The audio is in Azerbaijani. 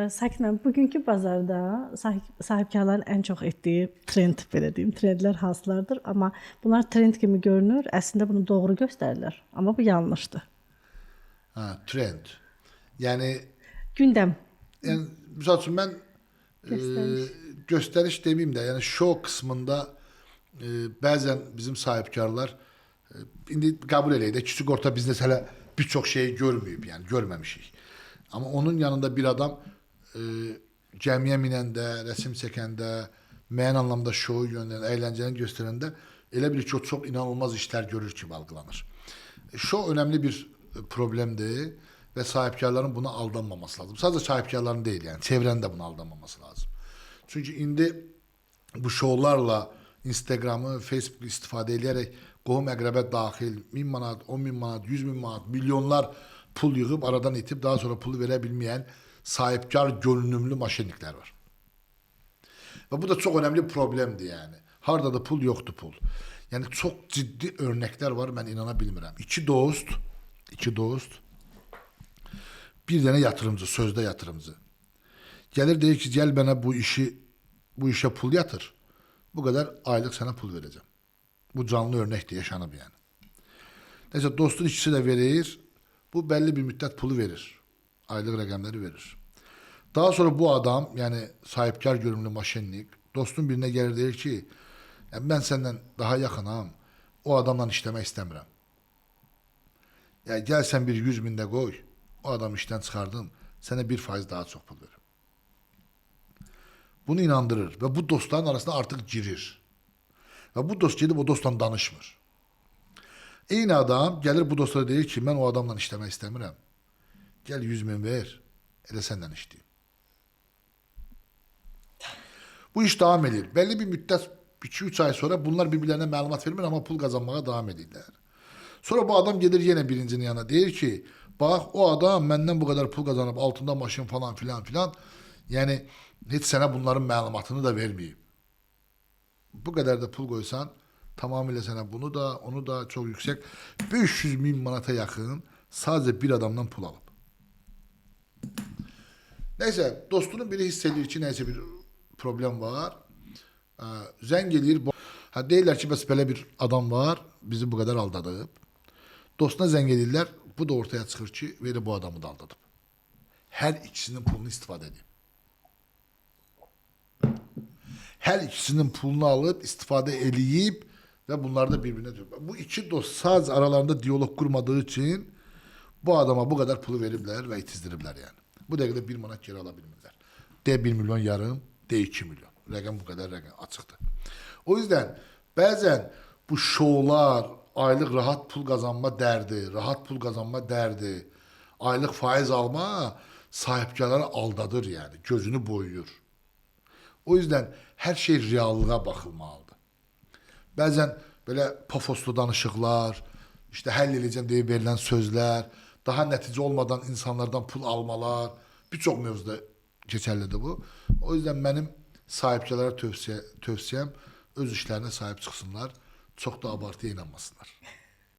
Sakın, bugünkü bazarda sahibkarların en çok etdiği trend, belə deyim, trendlər hansılardır? Amma bunlar trend kimi görünür, əslində bunu doğru göstərirlər. Amma bu yanlışdır. Ha, trend. Yani, Gündəm misal üçün mən göstəriş. gösteriş demeyeyim de yani show kısmında bazen bizim sahipkarlar indi kabul eləyək də küçük orta biznes hələ birçok şeyi görməyib, yani görməmişik. Ama onun yanında bir adam cəmiyə minəndə, rəsm çəkəndə, müəyyən anlamda şovu göndərəndə, əyləncəni göstərəndə elə bilir ki, o çox inanılmaz işlər görür kimi algılanır. Şov önemli bir problemdir ve sahipkarların buna aldanmaması lazım. Sadece sahipkarların değil, yani çevrenin de buna aldanmaması lazım. Çünkü indi bu şovlarla Instagram'ı, Facebook'u istifade ederek qohum əqrəbə daxil 1000 manat, 10 bin manat, 100 bin manat, milyonlar pul yığıb aradan itib daha sonra pulu verebilmeyen sahipkar görünümlü maşinlikler var. Ve bu da çok önemli bir problemdi yani. Harda da pul yoktu pul. Yani çok ciddi örnekler var, ben inana bilmirəm. İki dost, bir tane yatırımcı, sözde yatırımcı. Gelir deyir ki, gel bana bu işe pul yatır. Bu kadar aylık sana pul vereceğim. Bu canlı örnekte yaşanıb yani. Neyse dostun ikisi de verir. Bu belli bir müddet pulu verir. Aylık rakamları verir. Daha sonra bu adam, yani sahipkar görünümlü maşinlik, dostun birine gelir der ki, yani ben senden daha yakınam, o adamla işlemek istemiyorum. Ya gel sen bir 100 binde koy, o adam işten çıkardım, sana 1% daha çok pul veririm. Bunu inandırır ve bu dostların arasında artık girir. Ve bu dost gelip o dostla danışmır. Eyni adam gelir bu dostlara deyir ki, ben o adamla işlemek istemiyorum. Gel 100 bin ver, elə senden işleyeyim. Bu iş devam edir. Belli bir müddet 2-3 ay sonra bunlar birbirlerine məlumat vermir ama pul kazanmaya devam edirlər. Sonra bu adam gelir yine birincinin yanına deyir ki, bak o adam benden bu kadar pul kazanıp altında maşın falan filan filan. Yani hiç sana bunların məlumatını da vermeyeyim. Bu kadar da pul koysan tamamıyla sana bunu da onu da çok yüksek 500 bin manata yakın sadece bir adamdan pul alıp. Neyse dostunun biri hissediyor ki neyse bir problem var. Zəng gelir. Ha deyirlər ki, bəs belə bir adam var, bizi bu kadar aldadıb. Dostuna zəng edirlər, bu da ortaya çıxır ki, veri bu adamı da aldadıb. Hər ikisinin pulunu istifadə edib. Hər ikisinin pulunu alıp istifade eləyib ve bunlar da birbirine diyor. Bu iki dost sadece aralarında diyalog kurmadığı için bu adama bu kadar pulu veriblər ve itizdiriblər yani. Bu dəqiqədə 1 manat geri alabilmirlər. De 1 milyon yarım, de 2 milyon. Rəqəm bu kadar rəqəm açıqdır. O yüzden bazen bu şovlar, aylık rahat pul kazanma derdi, rahat pul kazanma derdi, aylık faiz alma sahipkarları aldadır yani. Gözünü boyuyor. O yüzden her şey reallığa bakılmalıdır. Bazen böyle pafoslu danışıqlar, işte həll edəcəm deyib verilen sözler, daha netice olmadan insanlardan pul almalar, birçok mevzuda geçerlidir bu. O yüzden benim sahipçilara tövsiyem öz işlerine sahip çıksınlar. Çok da abartıya inanmasınlar.